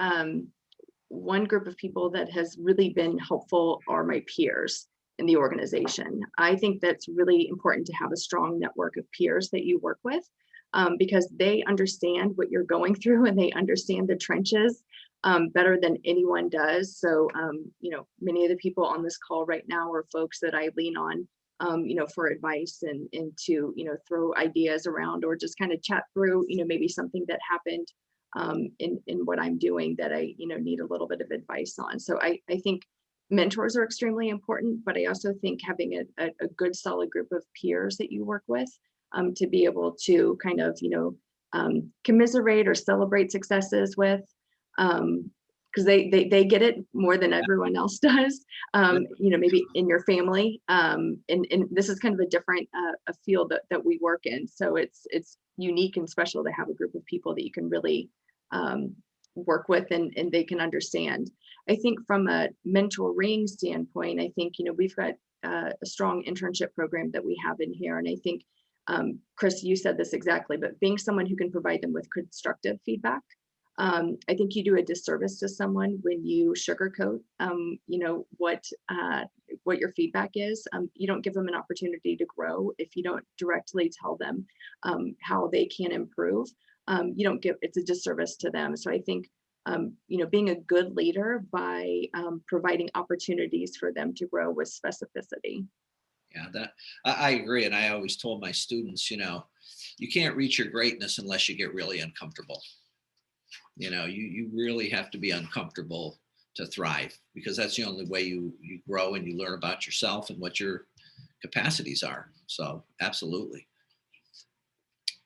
group of people that has really been helpful are my peers in the organization. I think that's really important to have a strong network of peers that you work with. Because they understand what you're going through, and they understand the trenches better than anyone does. So, many of the people on this call right now are folks that I lean on, for advice and to, throw ideas around, or just kind of chat through, maybe something that happened in what I'm doing that I, need a little bit of advice on. So I think mentors are extremely important, but I also think having a good solid group of peers that you work with, to be able to kind of, commiserate or celebrate successes with, because they get it more than everyone else does, maybe in your family. And this is kind of a different a field that we work in. So it's unique and special to have a group of people that you can really work with and they can understand. I think from a mentoring standpoint, I think, we've got a strong internship program that we have in here. And I think, Chris, you said this exactly, but being someone who can provide them with constructive feedback, I think you do a disservice to someone when you sugarcoat, what your feedback is. You don't give them an opportunity to grow if you don't directly tell them how they can improve. It's a disservice to them. So I think, being a good leader by providing opportunities for them to grow with specificity. Yeah, I agree. And I always told my students, you can't reach your greatness unless you get really uncomfortable. You really have to be uncomfortable to thrive, because that's the only way you grow and you learn about yourself and what your capacities are. So absolutely.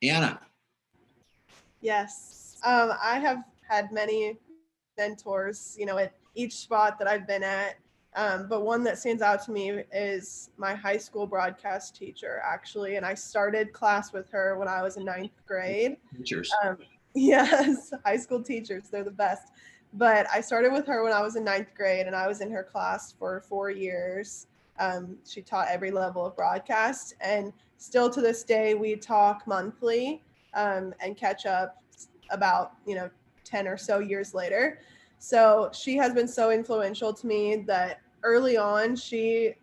Anna. Yes. I have had many mentors, at each spot that I've been at. But one that stands out to me is my high school broadcast teacher, actually. And I started class with her when I was in 9th grade. Teachers. Yes, high school teachers, they're the best. But I started with her when I was in 9th grade, and I was in her class for 4 years. She taught every level of broadcast, and still to this day, we talk monthly and catch up about, 10 or so years later. So she has been so influential to me that early on, she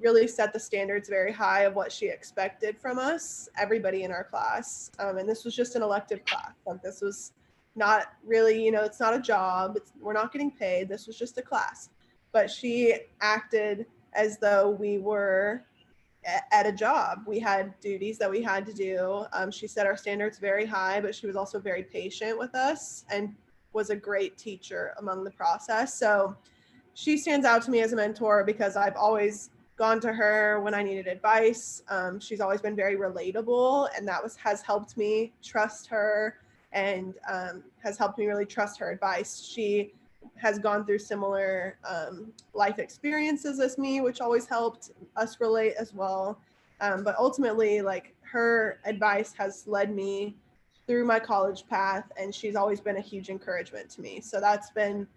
really set the standards very high of what she expected from us, everybody in our class. And this was just an elective class. Like, this was not really, it's not a job. We're not getting paid. This was just a class. But she acted as though we were at a job. We had duties that we had to do. She set our standards very high, but she was also very patient with us and was a great teacher among the process. So she stands out to me as a mentor because I've always gone to her when I needed advice. She's always been very relatable, and that has helped me trust her and has helped me really trust her advice. She has gone through similar life experiences as me, which always helped us relate as well. But ultimately, like, her advice has led me through my college path, and she's always been a huge encouragement to me. So that's been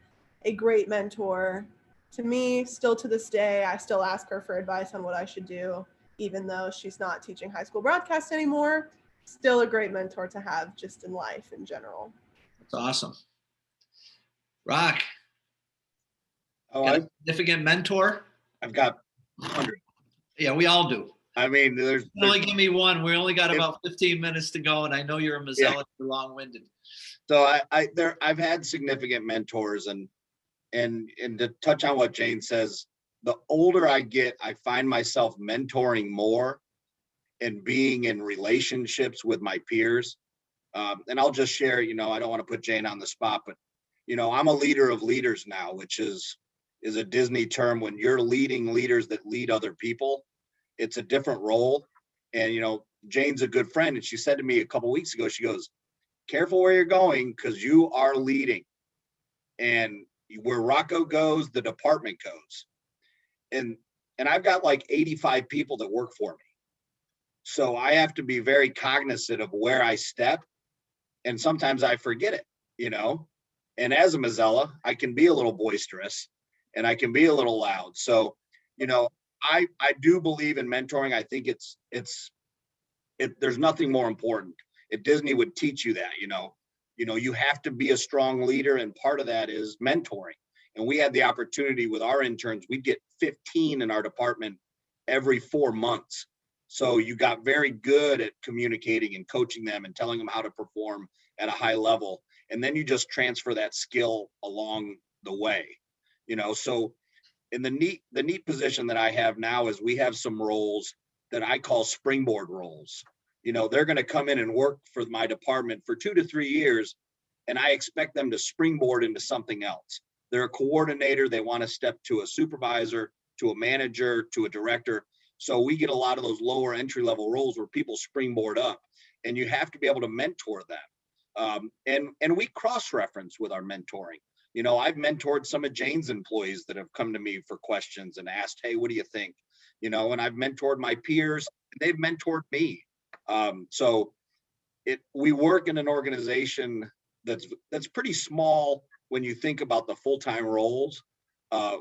a great mentor to me. Still to this day, I still ask her for advice on what I should do, even though she's not teaching high school broadcast anymore. Still a great mentor to have just in life in general. That's awesome. Rock. Oh, Got a significant mentor? I've got 100. Yeah, we all do. I mean, there's Only give me one. We only got about 15 minutes to go, and I know you're a Mazzella, you're long-winded. so I've had significant mentors, and to touch on what Jayne says, the older I get, I find myself mentoring more and being in relationships with my peers. And I'll just share, I don't want to put Jayne on the spot, but I'm a leader of leaders now, which is a Disney term. When you're leading leaders that lead other people, it's a different role. And Jayne's a good friend, and she said to me a couple of weeks ago, she goes, "Careful where you're going, because you are leading, and where Rocco goes, the department goes." And I've got like 85 people that work for me, so I have to be very cognizant of where I step, and sometimes I forget it, And as a Mazzella, I can be a little boisterous, and I can be a little loud. So, I do believe in mentoring. I think there's nothing more important. If Disney would teach you that, you have to be a strong leader, and part of that is mentoring. And we had the opportunity with our interns, we'd get 15 in our department every 4 months. So you got very good at communicating and coaching them and telling them how to perform at a high level. And then you just transfer that skill along the way, So in the neat position that I have now is we have some roles that I call springboard roles. They're going to come in and work for my department for 2 to 3 years, and I expect them to springboard into something else. They're a coordinator. They want to step to a supervisor, to a manager, to a director. So we get a lot of those lower entry level roles where people springboard up, and you have to be able to mentor them. And we cross-reference with our mentoring. I've mentored some of Jayne's employees that have come to me for questions and asked, "Hey, what do you think?" And I've mentored my peers, and they've mentored me. So we work in an organization that's pretty small when you think about the full-time roles.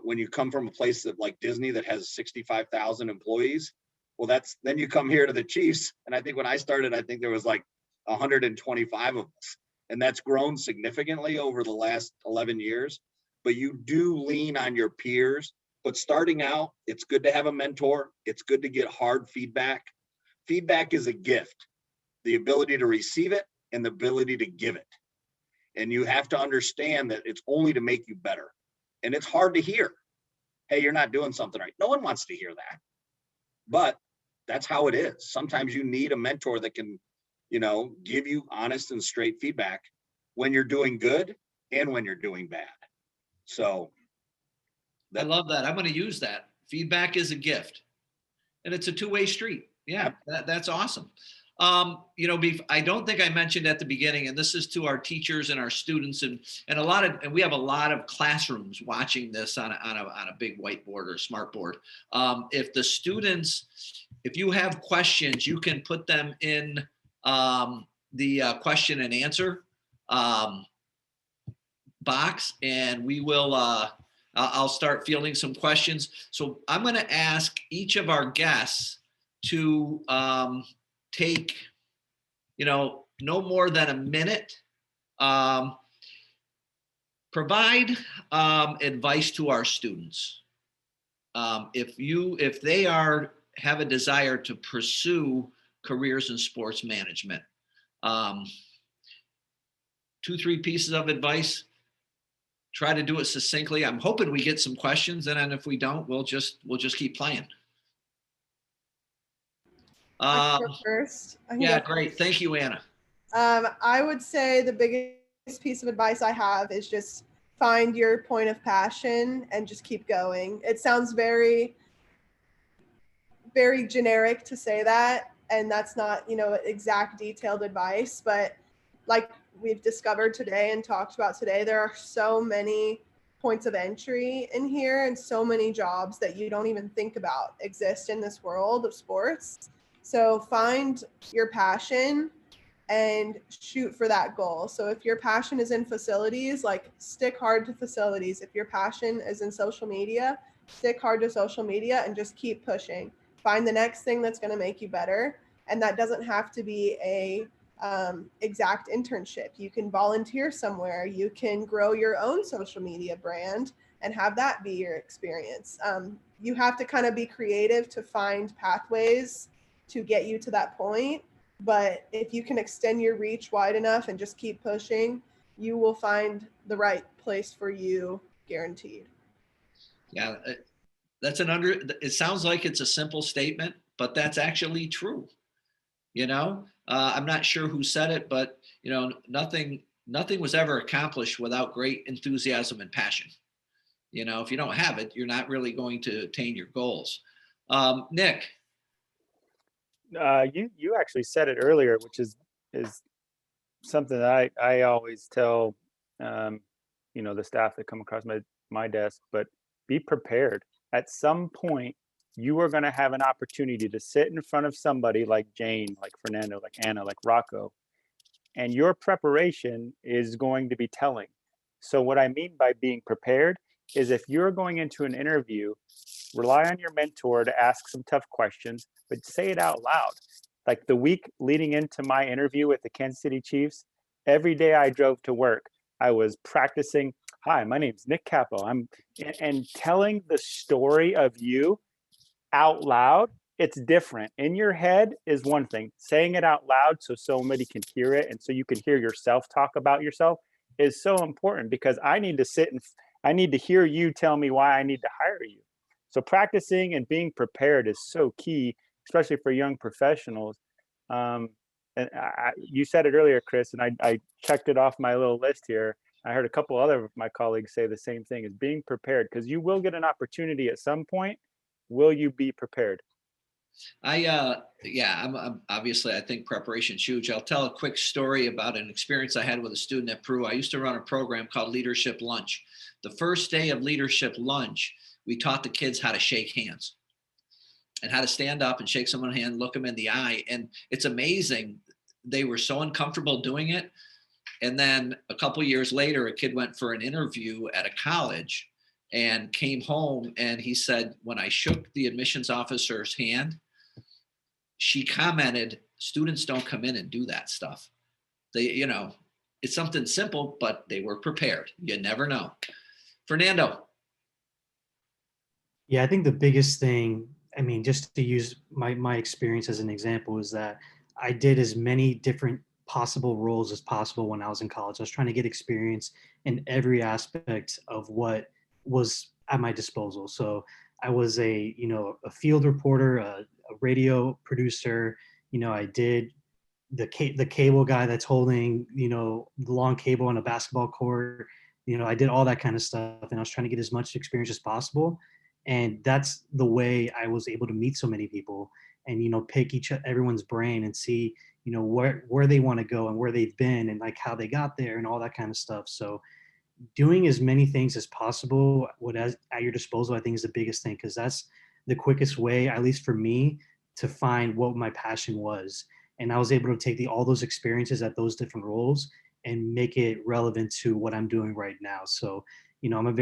When you come from a place that like Disney that has 65,000 employees, well, then you come here to the Chiefs, and I think when I started, I think there was like 125 of us, and that's grown significantly over the last 11 years. But you do lean on your peers. But starting out, it's good to have a mentor. It's good to get hard feedback. Feedback is a gift, the ability to receive it and the ability to give it. And you have to understand that it's only to make you better. And it's hard to hear, hey, you're not doing something right. No one wants to hear that. But that's how it is. Sometimes you need a mentor that can, give you honest and straight feedback when you're doing good and when you're doing bad. So I love that. I'm going to use that. Feedback is a gift, and it's a two-way street. Yeah, that's awesome. I don't think I mentioned at the beginning, and this is to our teachers and our students, and we have a lot of classrooms watching this on a big whiteboard or smart board. If you have questions, you can put them in the question and answer box, and we will. I'll start fielding some questions. So I'm going to ask each of our guests to take, no more than a minute. Provide advice to our students. If they have a desire to pursue careers in sports management, 2-3 pieces of advice. Try to do it succinctly. I'm hoping we get some questions, and then if we don't, we'll just keep playing. I can go first. Yeah, great. Thank you, Anna. I would say the biggest piece of advice I have is just find your point of passion and just keep going. It sounds very, very generic to say that, and that's not, exact detailed advice, but like we've discovered today and talked about today, there are so many points of entry in here and so many jobs that you don't even think about exist in this world of sports. So find your passion and shoot for that goal. So if your passion is in facilities, like stick hard to facilities. If your passion is in social media, stick hard to social media and just keep pushing. Find the next thing that's going to make you better. And that doesn't have to be a exact internship. You can volunteer somewhere. You can grow your own social media brand and have that be your experience. You have to kind of be creative to find pathways to get you to that point. But if you can extend your reach wide enough and just keep pushing, you will find the right place for you, guaranteed. Yeah, it sounds like it's a simple statement, but that's actually true. I'm not sure who said it, but nothing was ever accomplished without great enthusiasm and passion. If you don't have it, you're not really going to attain your goals. Nick. You actually said it earlier, which is something that I always tell the staff that come across my desk. But be prepared. At some point, you are going to have an opportunity to sit in front of somebody like Jayne, like Fernando, like Anna, like Rocco, and your preparation is going to be telling. So what I mean by being prepared is if you're going into an interview, rely on your mentor to ask some tough questions, but say it out loud. Like the week leading into my interview with the Kansas City Chiefs, every day I drove to work, I was practicing, hi, my name's Nick Capo. And telling the story of you out loud, it's different. In your head is one thing. Saying it out loud so somebody can hear it and so you can hear yourself talk about yourself is so important, because I need to hear you tell me why I need to hire you. So practicing and being prepared is so key, especially for young professionals. And you said it earlier, Chris, and I checked it off my little list here. I heard a couple other of my colleagues say the same thing, is being prepared, because you will get an opportunity at some point. Will you be prepared? I'm obviously, I think preparation is huge. I'll tell a quick story about an experience I had with a student at Peru. I used to run a program called Leadership Lunch. The first day of Leadership Lunch, we taught the kids how to shake hands and how to stand up and shake someone's hand, look them in the eye. And it's amazing. They were so uncomfortable doing it. And then a couple years later, a kid went for an interview at a college and came home, and he said, when I shook the admissions officer's hand, she commented, students don't come in and do that stuff. They, you know, it's something simple, but they were prepared. You never know. Fernando. Yeah, I think the biggest thing, I mean, just to use my experience as an example, is that I did as many different possible roles as possible when I was in college. I was trying to get experience in every aspect of what was at my disposal. So I was a field reporter, a radio producer. I did the cable guy that's holding, the long cable on a basketball court. I did all that kind of stuff, and I was trying to get as much experience as possible. And that's the way I was able to meet so many people and, pick everyone's brain and see, where they want to go and where they've been and like how they got there and all that kind of stuff. So doing as many things as possible at your disposal, I think, is the biggest thing, because that's the quickest way, at least for me, to find what my passion was. And I was able to take all those experiences at those different roles and make it relevant to what I'm doing right now. So, I'm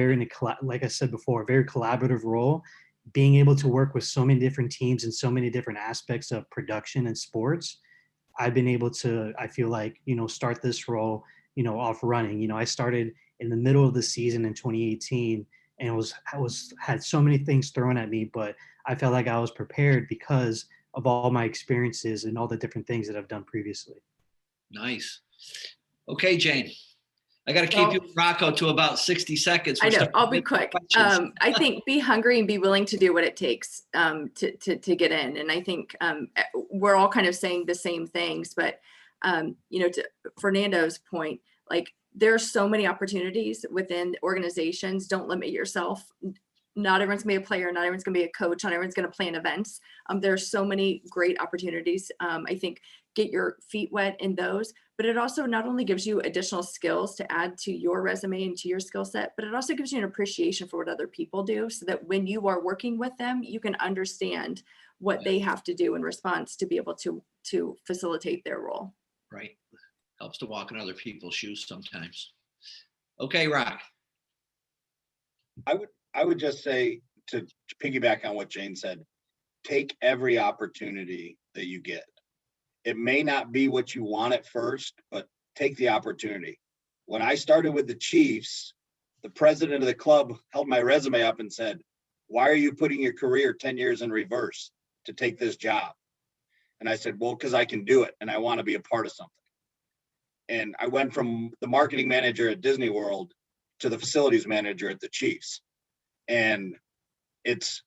like I said before, a very collaborative role. Being able to work with so many different teams and so many different aspects of production and sports, I've been able to, I feel like, start this role, off running. I started in the middle of the season in 2018, and had so many things thrown at me, but I felt like I was prepared because of all my experiences and all the different things that I've done previously. Nice. Okay, Jayne. I got to keep you, Rocco, to about 60 seconds. I know. I'll be quick. I think be hungry and be willing to do what it takes to get in. And I think we're all kind of saying the same things, but to Fernando's point, like, there are so many opportunities within organizations. Don't limit yourself. Not everyone's going to be a player. Not everyone's going to be a coach. Not everyone's going to plan events. There are so many great opportunities. I think get your feet wet in those, but it also not only gives you additional skills to add to your resume and to your skill set, but it also gives you an appreciation for what other people do, so that when you are working with them, you can understand what they have to do in response to be able to facilitate their role. Right. Helps to walk in other people's shoes sometimes. Okay, Rock. I would just say, to piggyback on what Jayne said, take every opportunity that you get. It may not be what you want at first, but take the opportunity. When I started with the Chiefs, the president of the club held my resume up and said, "Why are you putting your career 10 years in reverse to take this job?" And I said, "Well, because I can do it and I want to be a part of something." And I went from the marketing manager at Disney World to the facilities manager at the Chiefs. And it's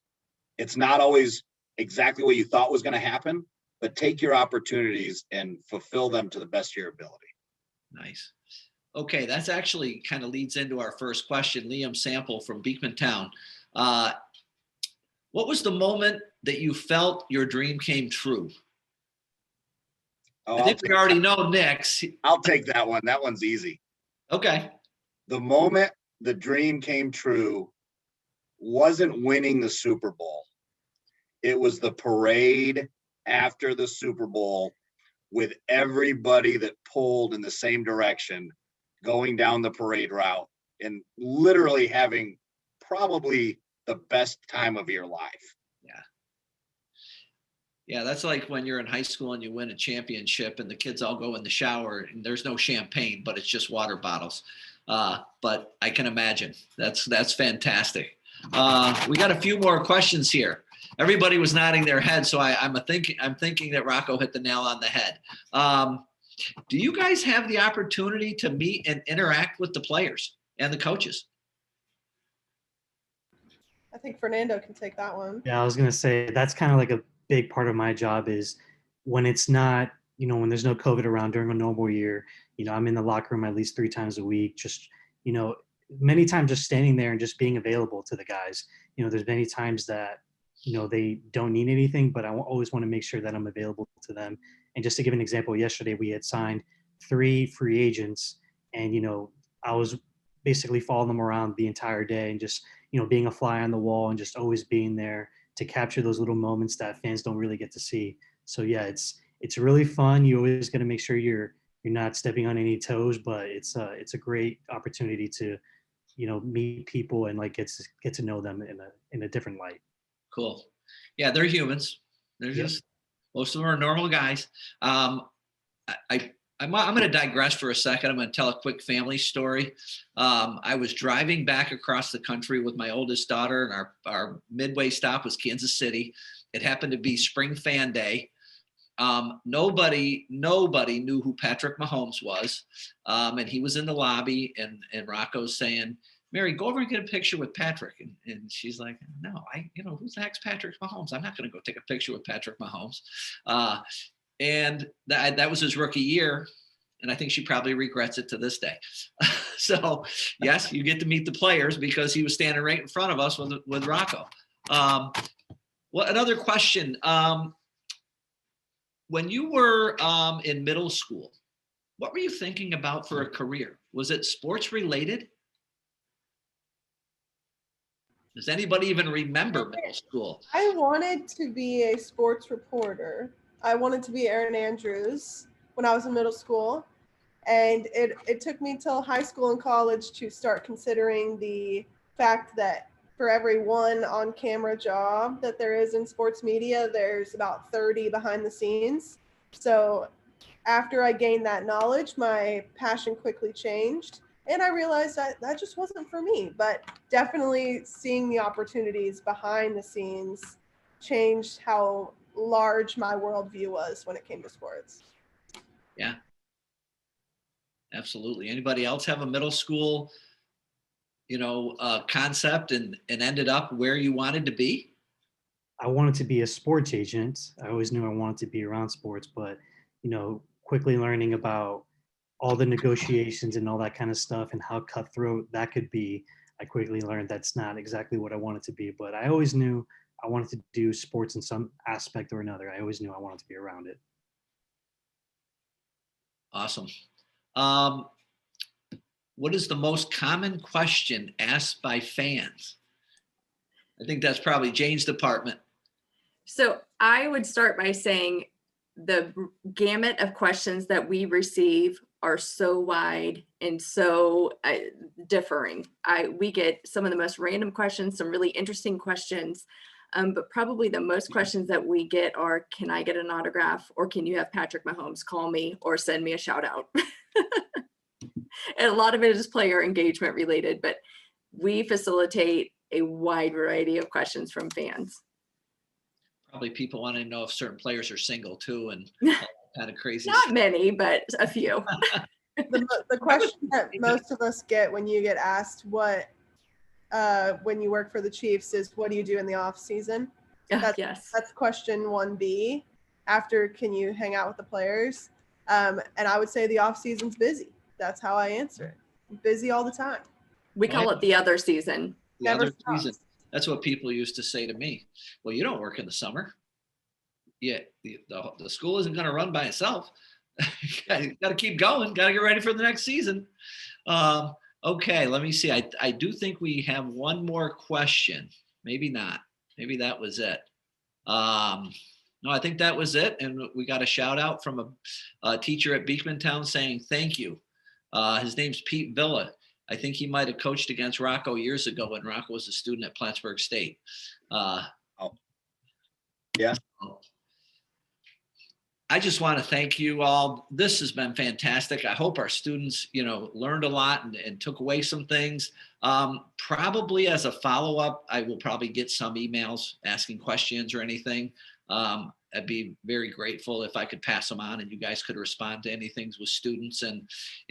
not always exactly what you thought was going to happen, but take your opportunities and fulfill them to the best of your ability. Nice. Okay, that's actually kind of leads into our first question. Liam Sample from Beekmantown. What was the moment that you felt your dream came true? I think we already know Nick's. I'll take that one. That one's easy. Okay. The moment the dream came true wasn't winning the Super Bowl. It was the parade after the Super Bowl, with everybody that pulled in the same direction, going down the parade route, and literally having probably the best time of your life. Yeah, that's like when you're in high school and you win a championship and the kids all go in the shower and there's no champagne, but it's just water bottles. But I can imagine that's fantastic. We got a few more questions here. Everybody was nodding their head, so I'm thinking that Rocco hit the nail on the head. Do you guys have the opportunity to meet and interact with the players and the coaches? I think Fernando can take that one. Yeah, I was gonna say that's kind of like a big part of my job, is when it's not, when there's no COVID around during a normal year, I'm in the locker room at least 3 times a week, just, many times just standing there and just being available to the guys. There's many times that, they don't need anything, but I always want to make sure that I'm available to them. And just to give an example, yesterday we had signed 3 free agents, and, I was basically following them around the entire day and just, being a fly on the wall and just always being there to capture those little moments that fans don't really get to see. So yeah, it's really fun. You always got to make sure you're you're not stepping on any toes, but it's a great opportunity to, meet people and like get to know them in a different light. Cool. Yeah, they're humans. They're Yep. just, most of them are normal guys. I'm going to digress for a second. I'm going to tell a quick family story. I was driving back across the country with my oldest daughter, and our midway stop was Kansas City. It happened to be Spring Fan Day. Nobody knew who Patrick Mahomes was. And he was in the lobby, and Rocco's saying, Mary, go over and get a picture with Patrick. And she's like, no, who the heck's Patrick Mahomes? I'm not going to go take a picture with Patrick Mahomes. And that was his rookie year. And I think she probably regrets it to this day. So yes, you get to meet the players because he was standing right in front of us with Rocco. Well, another question. When you were in middle school, what were you thinking about for a career? Was it sports related? Does anybody even remember middle school? I wanted to be a sports reporter. I wanted to be Erin Andrews when I was in middle school. And it took me till high school and college to start considering the fact that for every one on-camera job that there is in sports media, there's about 30 behind the scenes. So after I gained that knowledge, my passion quickly changed. And I realized that just wasn't for me, but definitely seeing the opportunities behind the scenes changed how large my worldview was when it came to sports. Yeah, absolutely. Anybody else have a middle school, concept and ended up where you wanted to be? I wanted to be a sports agent. I always knew I wanted to be around sports, but quickly learning about all the negotiations and all that kind of stuff and how cutthroat that could be, I quickly learned that's not exactly what I wanted to be. But I always knew I wanted to do sports in some aspect or another. I always knew I wanted to be around it. Awesome. What is the most common question asked by fans? I think that's probably Jayne's department. So I would start by saying the gamut of questions that we receive are so wide and so differing. We get some of the most random questions, some really interesting questions, but probably the most questions that we get are, can I get an autograph, or can you have Patrick Mahomes call me or send me a shout out? And a lot of it is player engagement related, but we facilitate a wide variety of questions from fans. Probably people want to know if certain players are single too, and kind of crazy. Not many, but a few. The question that most of us get when you get asked when you work for the Chiefs is, what do you do in the off season? Yes. That's question 1B. After, can you hang out with the players? And I would say the off season's busy. That's how I answer it. I'm busy all the time. We call it the other season. The Never other stops. season. That's what people used to say to me. Well, you don't work in the summer. Yeah, the school isn't going to run by itself. You got to keep going. Got to get ready for the next season. Okay, let me see. I do think we have one more question. Maybe not. Maybe that was it. No, I think that was it. And we got a shout out from a teacher at Beekmantown saying thank you. His name's Pete Villa. I think he might have coached against Rocco years ago when Rocco was a student at Plattsburgh State. Yeah. I just want to thank you all. This has been fantastic. I hope our students, learned a lot and took away some things. Probably as a follow-up, I will probably get some emails asking questions or anything. I'd be very grateful if I could pass them on and you guys could respond to anything with students. And,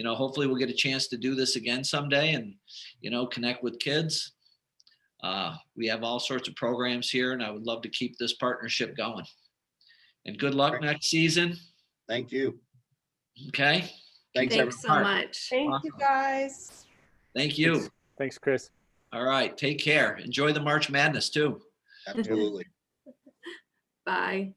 hopefully we'll get a chance to do this again someday and, connect with kids. We have all sorts of programs here, and I would love to keep this partnership going. And good luck next season. Thank you. Okay. Thanks so much. Thank you, guys. Thank you. Thanks, Chris. All right. Take care. Enjoy the March Madness too. Absolutely. Bye.